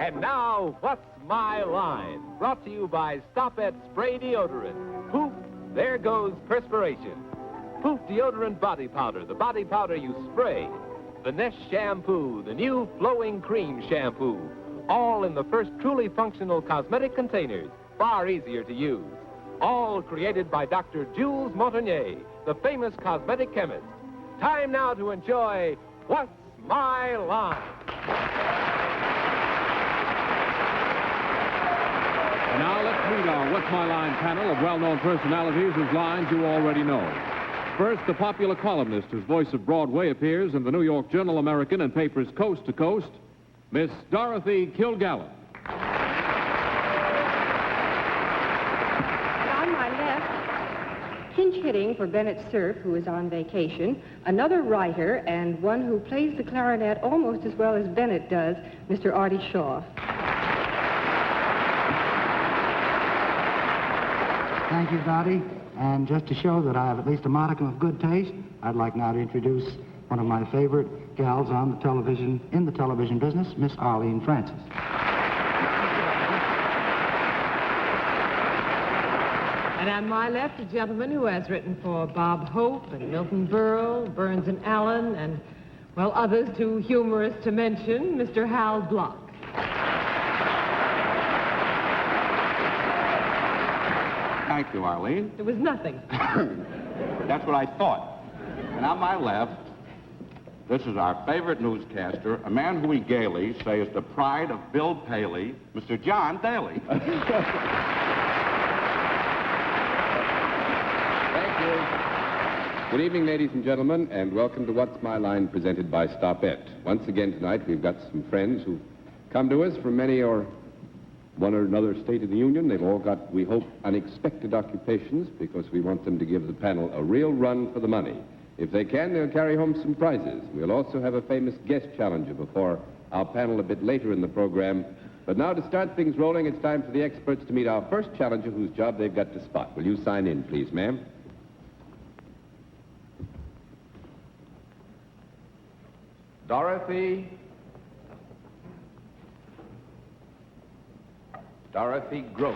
And now, What's My Line? Brought to you by Stop at Spray Deodorant. Poof, there goes perspiration. Poof Deodorant Body Powder, the body powder you spray. The Nest Shampoo, the new flowing cream shampoo. All in the first truly functional cosmetic containers, far easier to use. All created by Dr. Jules Montagnier, the famous cosmetic chemist. Time now to enjoy What's My Line? And now let's meet our What's My Line panel of well-known personalities whose lines you already know. First, the popular columnist whose voice of Broadway appears in the New York Journal-American and papers coast to coast, Miss Dorothy Kilgallen. And on my left, pinch hitting for Bennett Cerf, who is on vacation, another writer and one who plays the clarinet almost as well as Bennett does, Mr. Artie Shaw. Thank you, Dottie. And just to show that I have at least a modicum of good taste, I'd like now to introduce one of my favorite gals on the television, in the television business, Miss Arlene Francis. And on my left, a gentleman who has written for Bob Hope and Milton Berle, Burns and Allen, and, well, others too humorous to mention, Mr. Hal Block. Thank you, Arlene. It was nothing. That's what I thought. And on my left, this is our favorite newscaster, a man who we gaily say is the pride of Bill Paley, Mr. John Daly. Thank you. Good evening, ladies and gentlemen, and welcome to What's My Line, presented by Stopette. Once again tonight, we've got some friends who've come to us from many or one or another state of the Union. They've all got, we hope, unexpected occupations because we want them to give the panel a real run for the money. If they can, they'll carry home some prizes. We'll also have a famous guest challenger before our panel a bit later in the program. But now, to start things rolling, it's time for the experts to meet our first challenger whose job they've got to spot. Will you sign in, please, ma'am? Dorothy Gross.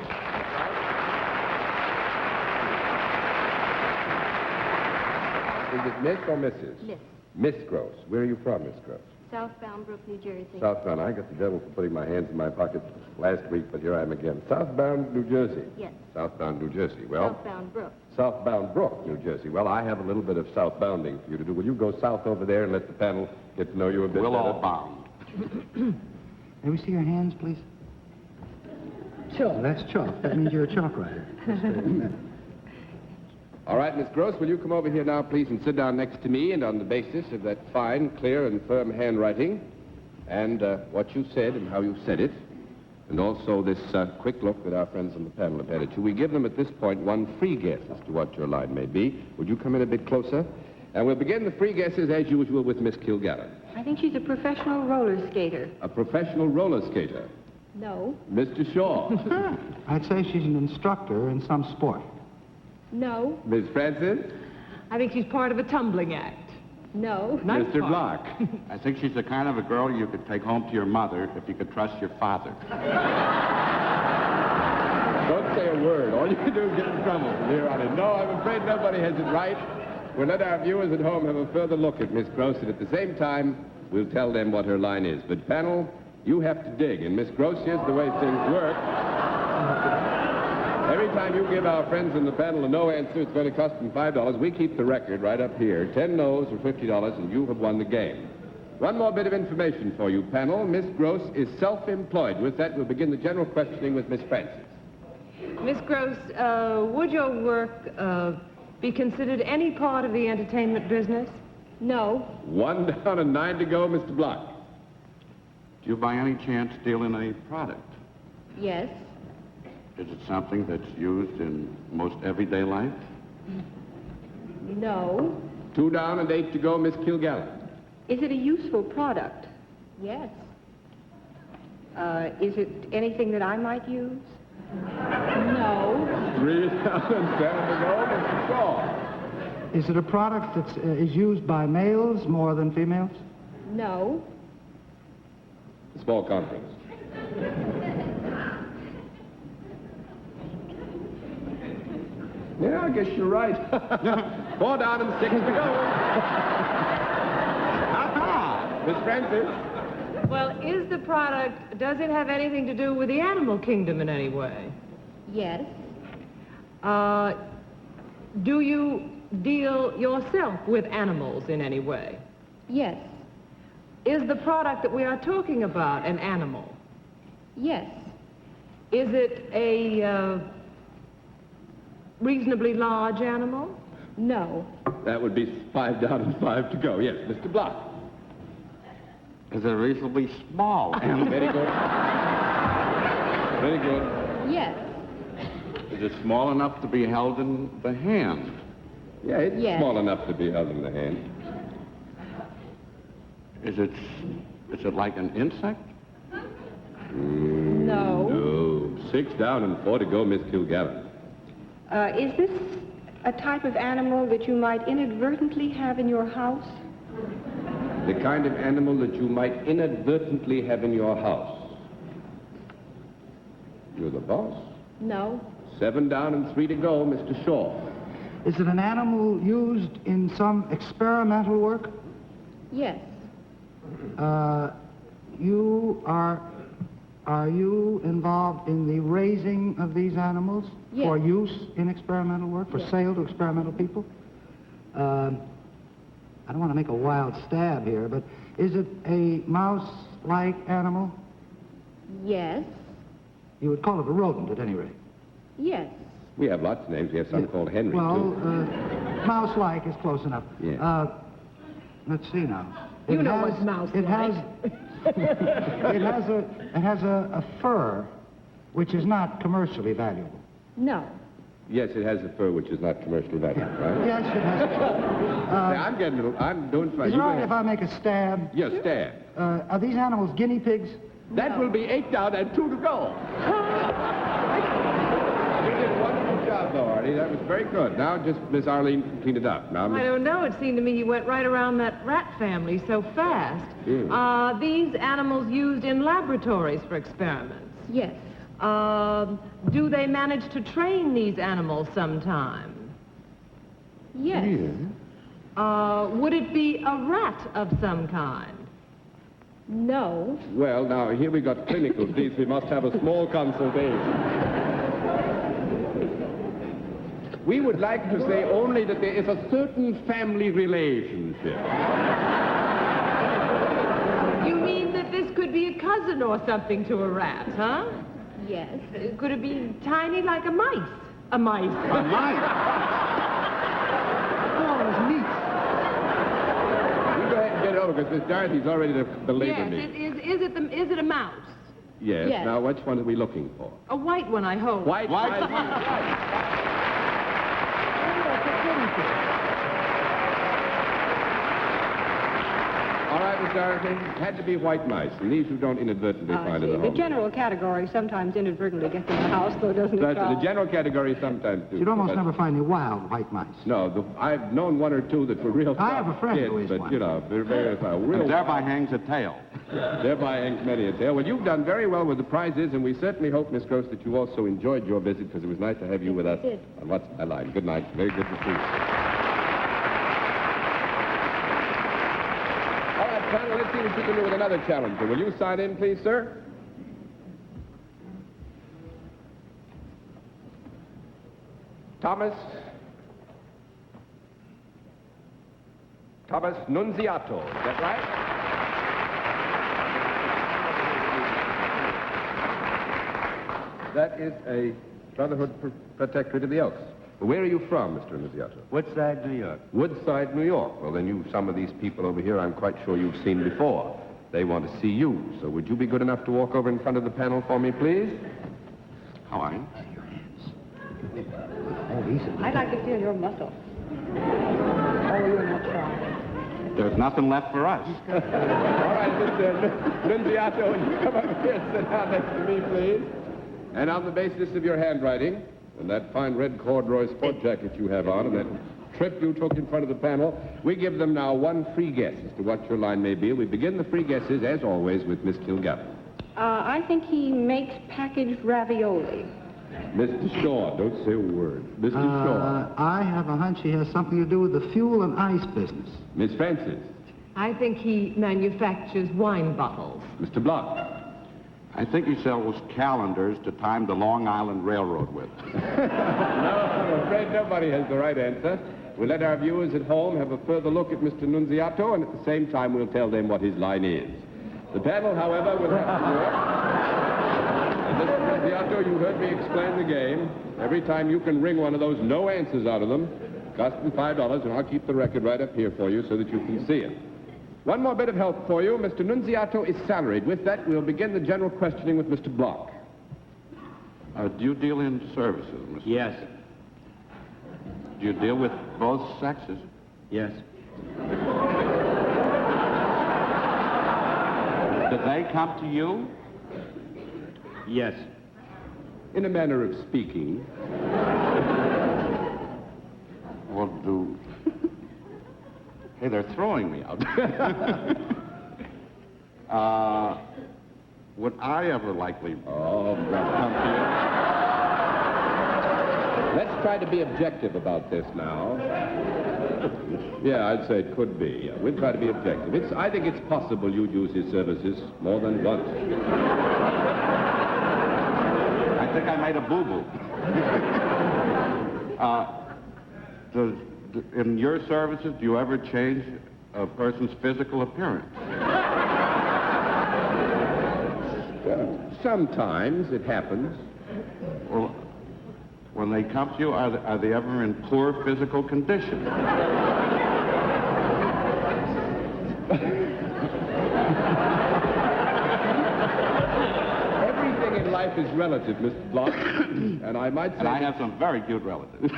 Is it Miss or Mrs.? Miss. Miss Gross. Where are you from, Miss Gross? Southbound Brook, New Jersey. Southbound. I got the devil for putting my hands in my pockets last week, but here I am again. Southbound, New Jersey? Yes. Southbound, New Jersey. Well, Southbound Brook. Southbound Brook, New Jersey. Well, I have a little bit of southbounding for you to do. Will you go south over there and let the panel get to know you a bit We'll better? all bound. May we see your hands, please? Sure. Well, that's chalk. That means you're a chalk writer. All right, Miss Gross, will you come over here now, please, and sit down next to me, and on the basis of that fine, clear, and firm handwriting, and what you said and how you said it, and also this quick look that our friends on the panel have had at you, we give them at this point one free guess as to what your line may be. Would you come in a bit closer? And we'll begin the free guesses, as usual, with Miss Kilgallen. I think she's a professional roller skater. A professional roller skater. No. Mr. Shaw. I'd say she's an instructor in some sport. No. Miss Francis. I think she's part of a tumbling act. No. Not Mr. part. Block. I think she's the kind of a girl you could take home to your mother if you could trust your father. Don't say a word. All you can do is get in trouble from here on in. No, I'm afraid nobody has it right. We'll let our viewers at home have a further look at Miss Gross, and at the same time, we'll tell them what her line is. But, panel, you have to dig. And, Miss Gross, here's the way things work. Every time you give our friends in the panel a no answer, it's going to cost them $5. We keep the record right up here. 10 no's for $50, and you have won the game. One more bit of information for you, panel. Miss Gross is self-employed. With that, we'll begin the general questioning with Miss Francis. Miss Gross, would your work be considered any part of the entertainment business? No. 1 down and 9 to go, Mr. Block. Do you by any chance deal in a product? Yes. Is it something that's used in most everyday life? No. 2 down and 8 to go, Miss Kilgallen. Is it a useful product? Yes. Is it anything that I might use? No. 3 down and 7 to go, Mr. Shaw. Is it a product that is used by males more than females? No. Small conference. Yeah, I guess you're right. 4 down and 6 to go. Miss Francis. Well, is the product, does it have anything to do with the animal kingdom in any way? Yes. Do you deal yourself with animals in any way? Yes. Is the product that we are talking about an animal? Yes. Is it a reasonably large animal? No. That would be 5 down and 5 to go. Yes, Mr. Block. Is it reasonably small? Very good. Very good. Yes. Is it small enough to be held in the hand? Yeah, it's Yes. small enough to be held in the hand. Is it like an insect? No. No. 6 down and 4 to go, Miss Kilgallen. Is this a type of animal that you might inadvertently have in your house? The kind of animal that you might inadvertently have in your house. You're the boss. No. 7 down and 3 to go, Mr. Shaw. Is it an animal used in some experimental work? Yes. Are you involved in the raising of these animals Yes. for use in experimental work, for Yes. sale to experimental people? I don't want to make a wild stab here, but is it a mouse-like animal? Yes. You would call it a rodent at any rate. Yes. We have lots of names. We have some called Henry, Well, too. mouse-like is close enough. Yeah. Let's see now. You know what's mouse-like. It has a fur which is not commercially valuable. No. Yes, it has a fur which is not commercially valuable, right? Yes, it has. I'm doing fine. Is it all right if I make a stab? Yes, stab. Are these animals guinea pigs? That will be 8 down and 2 to go. You did a wonderful job, though, Artie. That was very good. Now, just Miss Arlene can clean it up. Now, I don't know. It seemed to me you went right around that rat family so fast. Are these animals used in laboratories for experiments? Yes. Do they manage to train these animals sometime? Yes. Would it be a rat of some kind? No. well, now, here we got clinical please. We must have a small consultation. We would like to say only that there is a certain family relationship. You mean that this could be a cousin or something to a rat, huh? Yes. Could it be tiny like a mice? A mice. A mice? Oh, it's neat. You go ahead and get it over, because Miss Dorothy's already to belabor Yes. me. Is it a mouse? Yes. Yes. Now, which one are we looking for? A white one, I hope. White. All right, Miss Dorothy. It had to be white mice, and these you don't inadvertently find in the The home. general category sometimes inadvertently gets in the house, though doesn't it, That's Charles? the general category sometimes do. You'd almost but- never find any wild white mice. No, I've known 1 or 2 that were real I have tough a friend kids, who is but, one. you know, they're very real. And thereby hangs a tail. Thereby hangs many a tale. Well, you've done very well with the prizes, and we certainly hope, Miss Gross, that you also enjoyed your visit, because it was nice to have you with us did. on What's My Line. Good night. Very good to see you. All right, panel, let's see what you can do with another challenger. Will you sign in, please, sir? Thomas Nunziato. Is that right? That is a Brotherhood Protectorate of the Elks. Where are you from, Mr. Nunziato? Woodside, New York. Woodside, New York. Well, then some of these people over here I'm quite sure you've seen before. They want to see you. So would you be good enough to walk over in front of the panel for me, please? How are you? Oh, easy. I'd like to feel your muscle. Oh, you're not trying. There's nothing left for us. All right, Mr. Nunziato, would you come up here and sit down next to me, please? And on the basis of your handwriting, and that fine red corduroy sport jacket you have on, and that trip you took in front of the panel, we give them now 1 free guess as to what your line may be. We begin the free guesses, as always, with Miss Kilgallen. I think he makes packaged ravioli. Mr. Shaw, don't say a word. Mr. Shaw. I have a hunch he has something to do with the fuel and ice business. Miss Francis. I think he manufactures wine bottles. Mr. Block. I think he sells calendars to time the Long Island Railroad with. No, I'm afraid nobody has the right answer. We'll let our viewers at home have a further look at Mr. Nunziato, and at the same time we'll tell them what his line is. The panel, however, will have to work. And Mr. Nunziato, you heard me explain the game. Every time you can wring one of those no answers out of them, cost them $5, and I'll keep the record right up here for you so that you can see it. One more bit of help for you. Mr. Nunziato is salaried. With that, we'll begin the general questioning with Mr. Block. Do you deal in services, Mr.? Yes. Do you deal with both sexes? Yes. Do they come to you? Yes. In a manner of speaking. Well, do... Hey, they're throwing me out. Would I ever likely... Oh, brother. Let's try to be objective about this now. Yeah, I'd say it could be. Yeah, we'll try to be objective. I think it's possible you'd use his services more than once. I think I made a boo-boo. In your services, do you ever change a person's physical appearance? Sometimes it happens. Well, when they come to you, are they ever in poor physical condition? Everything in life is relative, Mr. Block. And I might say... And I have some very cute relatives.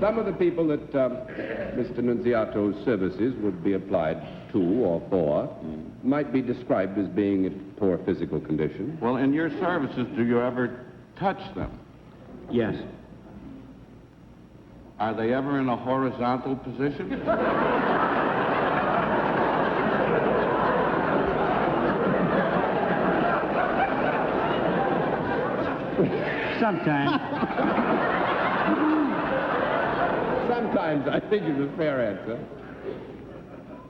Some of the people that Mr. Nunziato's services would be applied to or for might be described as being in poor physical condition. Well, in your services, do you ever touch them? Yes. Are they ever in a horizontal position? Sometimes. Sometimes, I think, is a fair answer.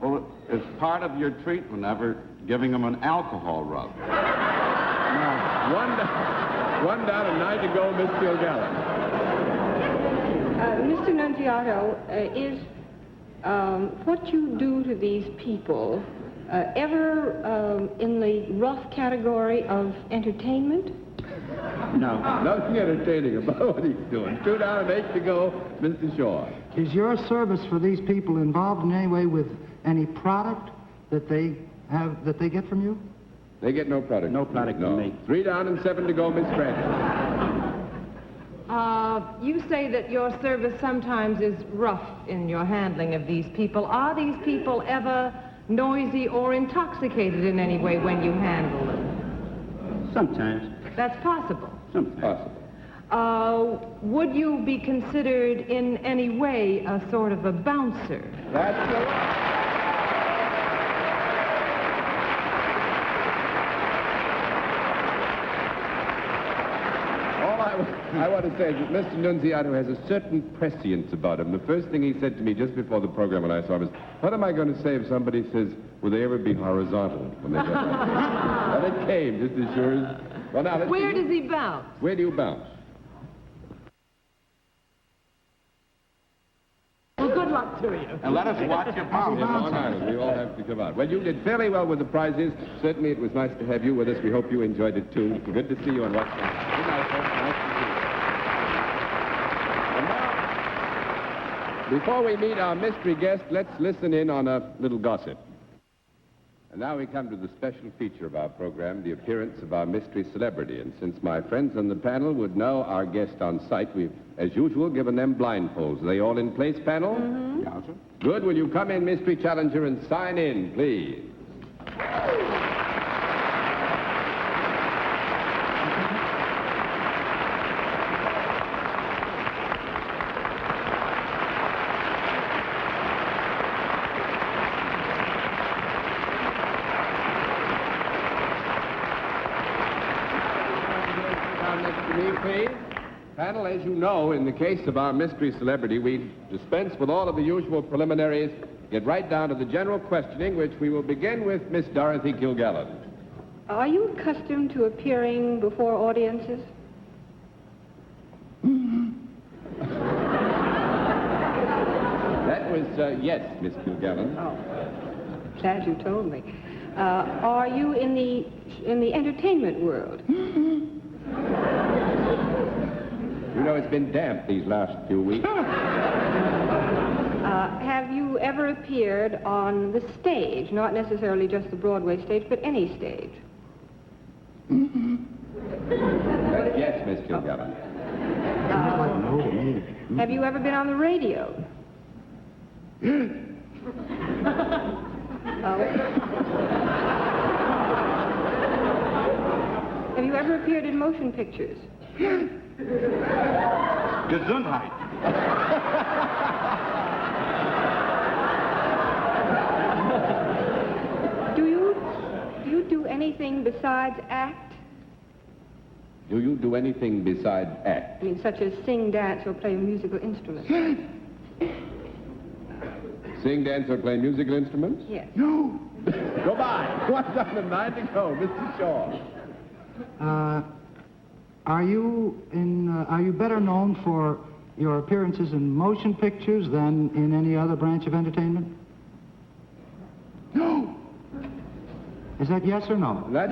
Well, is part of your treatment ever giving them an alcohol rub? No. One down and 9 to go, Miss Kilgallen. Mr. Nunziato, is what you do to these people ever in the rough category of entertainment? No. Nothing entertaining about what he's doing. 2 down and 8 to go, Mr. Shaw. Is your service for these people involved in any way with any product that they get from you? They get no product. No product from me. 3 down and 7 to go, Miss Francis. You say that your service sometimes is rough in your handling of these people. Are these people ever noisy or intoxicated in any way when you handle them? Sometimes. That's possible. Sometimes. Possible. Would you be considered in any way a sort of a bouncer? That's the one. I want to say that Mr. Nunziato has a certain prescience about him. The first thing he said to me just before the program when I saw him was, what am I going to say if somebody says, will they ever be horizontal when they get that? And it came, just as sure as... Well, now, Where does he bounce? Where do you bounce? Well, good luck to you. And let us watch you In bounce. Long Island. We all have to come out. Well, you did fairly well with the prizes. Certainly it was nice to have you with us. We hope you enjoyed it, too. Good to see you on What's Now. Good night, folks. Nice to see you. And now, before we meet our mystery guest, let's listen in on a little gossip. And now we come to the special feature of our program, the appearance of our mystery celebrity. And since my friends on the panel would know our guest on sight, we've, as usual, given them blindfolds. Are they all in place, panel? Mm-hmm. Yeah, sir. Good. Will you come in, mystery challenger, and sign in, please? me, please. Panel, as you know, in the case of our mystery celebrity, we dispense with all of the usual preliminaries, get right down to the general questioning, which we will begin with Miss Dorothy Kilgallen. Are you accustomed to appearing before audiences? That was, yes, Miss Kilgallen. Oh, glad you told me. Are you in the entertainment world? You know, it's been damp these last few weeks. Have you ever appeared on the stage? Not necessarily just the Broadway stage, but any stage? Yes, Miss Kilgallen. Have you ever been on the radio? Have you ever appeared in motion pictures? Gesundheit. Do you do anything besides act? Do you do anything besides act? I mean, such as sing, dance, or play a musical instrument? Sing, dance, or play musical instruments? Yes. No. Go by. 1 down and 9 to go, Mr. Shaw. Are you better known for your appearances in motion pictures than in any other branch of entertainment? No. Is that yes or no? That's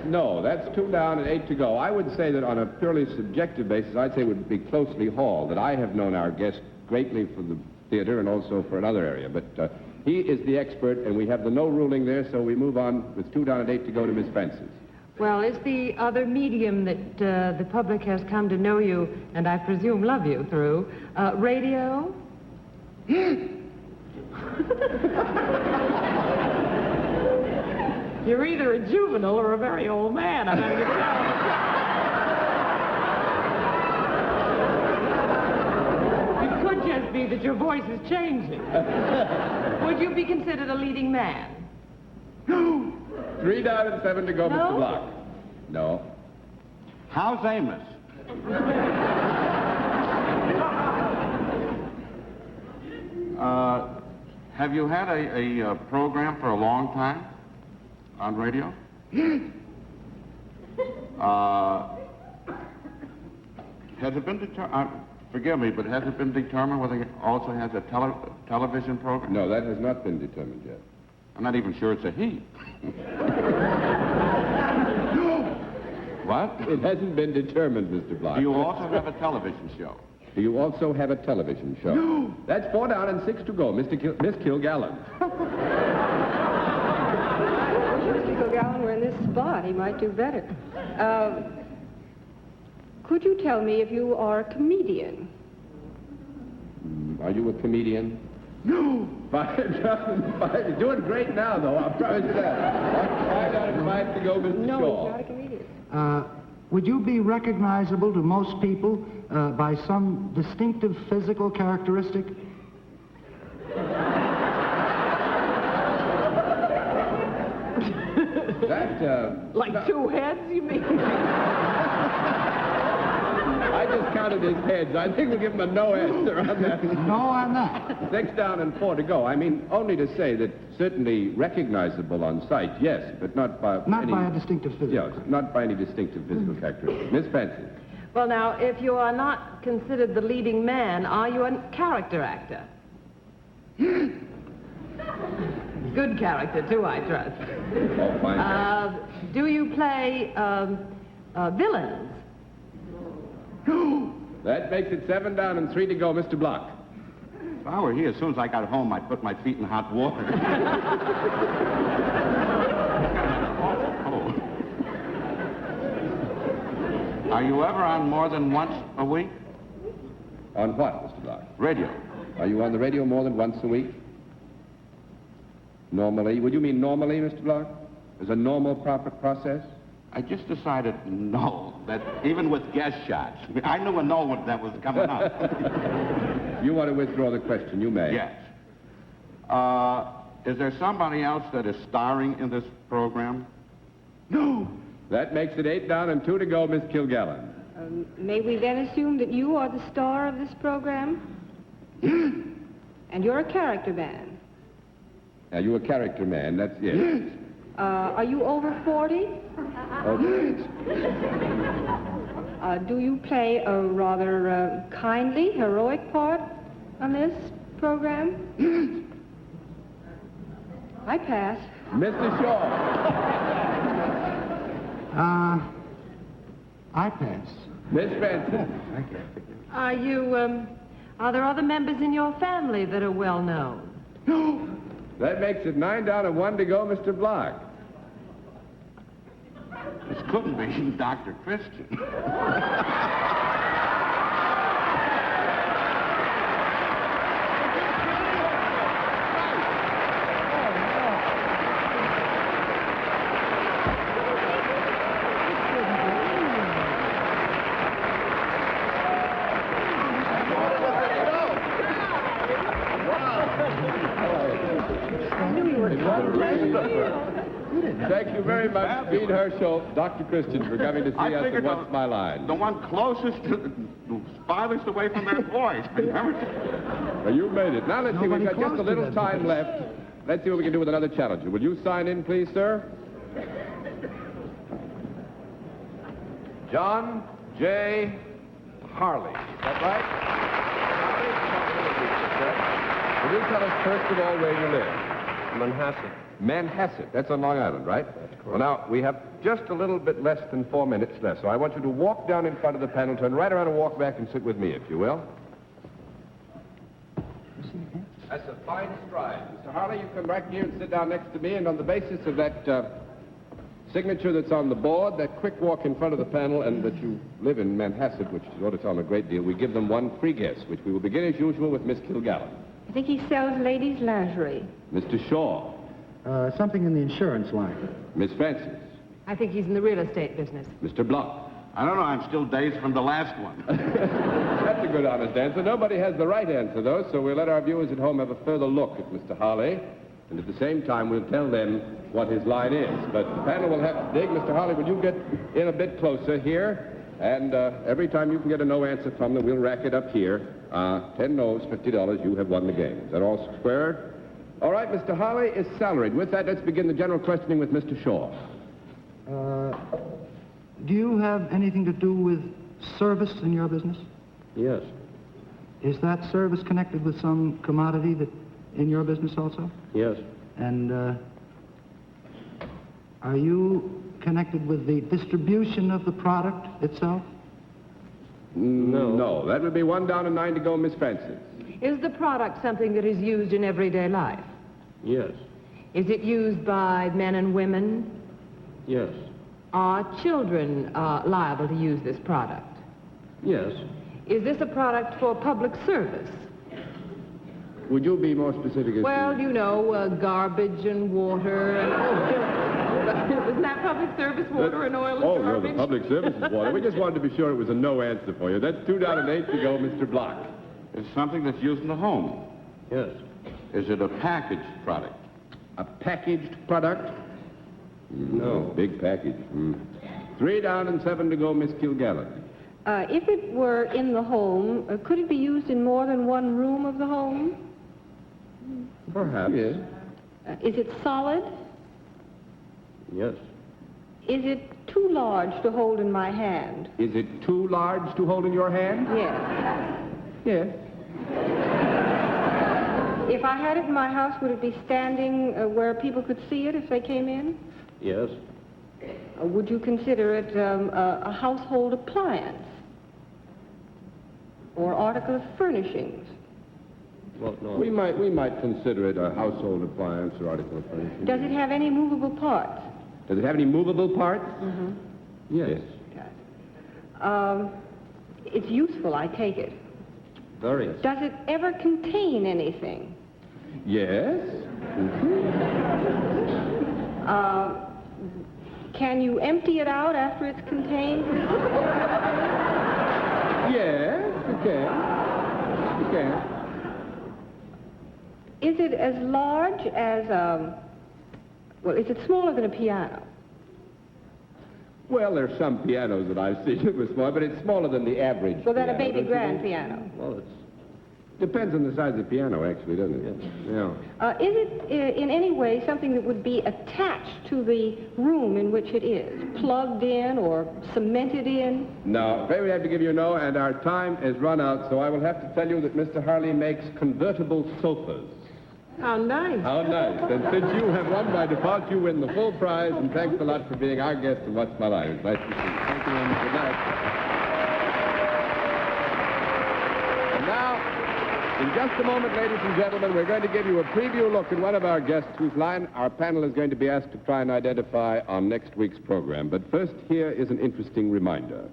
no. That's 2 down and 8 to go. I would say that on a purely subjective basis, I'd say it would be closely hauled, that I have known our guest greatly for the theater and also for another area. But he is the expert, and we have the no ruling there, so we move on with 2 down and 8 to go to Miss Francis. Well, is the other medium that the public has come to know you, and I presume love you through, radio? You're either a juvenile or a very old man. I'm going to It could just be that your voice is changing. Would you be considered a leading man? No. 3 down and 7 to go, No? Mr. Block. No. How's Amos? Have you had a program for a long time on radio? Has it been determined, forgive me, but has it been determined whether he also has a television program? No, that has not been determined yet. I'm not even sure it's a he. What? It hasn't been determined, Mr. Block. Do you also have a television show? Do you also have a television show? No. That's 4 down and 6 to go, Miss Kilgallen. Mr. Kilgallen were in this spot. He might do better. Could you tell me if you are a comedian? Are you a comedian? No. 5 down and 5. You're doing great now, though. I'll promise you that. 5 down and 5 to go, Mr. No, Shaw. he's not a comedian. Would you be recognizable to most people by some distinctive physical characteristic? Like 2 heads, you mean? I just counted his heads. I think we'll give him a no answer on that. No on that. 6 down and 4 to go. I mean, only to say that certainly recognizable on sight, yes, but not by Not any... by a distinctive physical. Yes, not by any distinctive physical characteristic. Miss Francis. Well, now, if you are not considered the leading man, are you a character actor? Good character, too, I trust. Oh, fine. Do you play villains? That makes it 7 down and 3 to go, Mr. Block. If I were here, as soon as I got home, I'd put my feet in hot water. Are you ever on more than once a week? On what, Mr. Block? Radio. Are you on the radio more than once a week? Normally? Would you mean normally, Mr. Block? Is a normal proper process? I just decided no, that even with guest shots, I knew a no that was coming up. You want to withdraw the question, you may. Yes. Is there somebody else that is starring in this program? No. That makes it 8 down and 2 to go, Miss Kilgallen. May we then assume that you are the star of this program? And you're a character man. Now, you a character man, that's it. Are you over 40? Okay. Do you play a rather kindly, heroic part on this program? I pass. Mr. Shaw. I pass. Miss Francis. Are there other members in your family that are well known? That makes it 9 down and 1 to go, Mr. Block. This couldn't be Dr. Christian. Thank you very much, Dean Hersholt, Dr. Christian, for coming to see us at What's My Line. The one closest to the farthest away from their voice. Well, you made it. Now, let's see, we've got just a little time left. Let's see what we can do with another challenger. Will you sign in, please, sir? John J. Harley. Is that right? Will you tell us, first of all, where you live? Manhasset. Manhasset. That's on Long Island, right? Well, now, we have just a little bit less than 4 minutes left, so I want you to walk down in front of the panel, turn right around and walk back and sit with me, if you will. That's a fine stride. Mr. Harley, you come back here and sit down next to me, and on the basis of that signature that's on the board, that quick walk in front of the panel, and that you live in Manhasset, which ought to tell them a great deal, we give them one free guess, which we will begin as usual with Miss Kilgallen. I think he sells ladies' lingerie. Mr. Shaw. Something in the insurance line. Miss Francis. I think he's in the real estate business. Mr. Block. I don't know, I'm still dazed from the last one. That's a good, honest answer. Nobody has the right answer, though, so we'll let our viewers at home have a further look at Mr. Harley, and at the same time, we'll tell them what his line is. But the panel will have to dig. Mr. Harley, will you get in a bit closer here? And every time you can get a no answer from them, we'll rack it up here. 10 no's, $50. You have won the game. Is that all squared? All right, Mr. Harley is salaried. With that, let's begin the general questioning with Mr. Shaw. Do you have anything to do with service in your business? Yes. Is that service connected with some commodity that in your business also? Yes. And are you connected with the distribution of the product itself? No. No, that would be 1 down and 9 to go, Miss Francis. Is the product something that is used in everyday life? Yes. Is it used by men and women? Yes. Are children liable to use this product? Yes. Is this a product for public service? Would you be more specific? Well, you know, garbage and water and isn't that public service, water and oil and Oh, garbage? no, the public services water. We just wanted to be sure it was a no answer for you. That's 2 down and 8 to go, Mr. Block. It's something that's used in the home. Yes. Is it a packaged product? A packaged product? No. Big package. 3 down and 7 to go, Miss Kilgallen. If it were in the home, could it be used in more than one room of the home? Perhaps. Yes. Is it solid? Yes. Is it too large to hold in my hand? Is it too large to hold in your hand? Yes. Yes. If I had it in my house, would it be standing where people could see it if they came in? Yes. Would you consider it a household appliance? Or article of furnishings? Well, no. We might consider it a household appliance or article of furnishing. Does it have any movable parts? Does it have any movable parts? Mm-hmm. Yes. It's useful, I take it. Very. Does it ever contain anything? Yes. Can you empty it out after it's contained? Yes, you can. You can. Is it as large as, well, is it smaller than a piano? Well, there's some pianos that I've seen that were small, but it's smaller than the average So then a piano, baby don't you grand think? piano. Well, it's... Depends on the size of the piano, actually, doesn't it? Yeah. Is it in any way something that would be attached to the room in which it is? Plugged in or cemented in? No, I'm afraid we have to give you a no, and our time is run out, so I will have to tell you that Mr. Harley makes convertible sofas. How nice. How nice. And since you have won by default, you win the full prize, and thanks a lot for being our guest in What's My Line. It's nice to see you. Thank you, and good night. And now, in just a moment, ladies and gentlemen, we're going to give you a preview look at one of our guests whose line our panel is going to be asked to try and identify on next week's program. But first, here is an interesting reminder.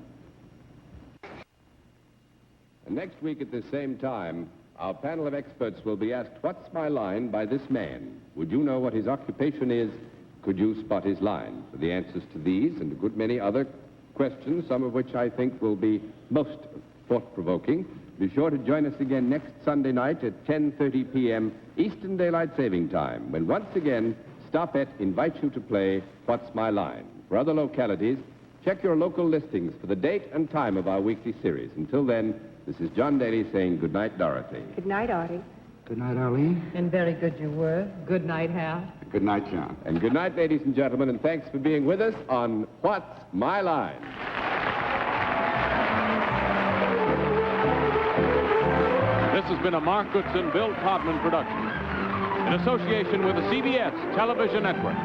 And next week at the same time, our panel of experts will be asked, what's my line by this man? Would you know what his occupation is? Could you spot his line? For the answers to these and a good many other questions, some of which I think will be most thought-provoking, be sure to join us again next Sunday night at 10:30 p.m. Eastern Daylight Saving Time, when once again, Stopette invites you to play What's My Line? For other localities, check your local listings for the date and time of our weekly series. Until then, this is John Daly saying good night, Dorothy. Good night, Artie. Good night, Arlene. And very good you were. Good night, Hal. Good night, John. And good night, ladies and gentlemen, and thanks for being with us on What's My Line? This has been a Mark Goodson, Bill Todman production in association with the CBS Television Network.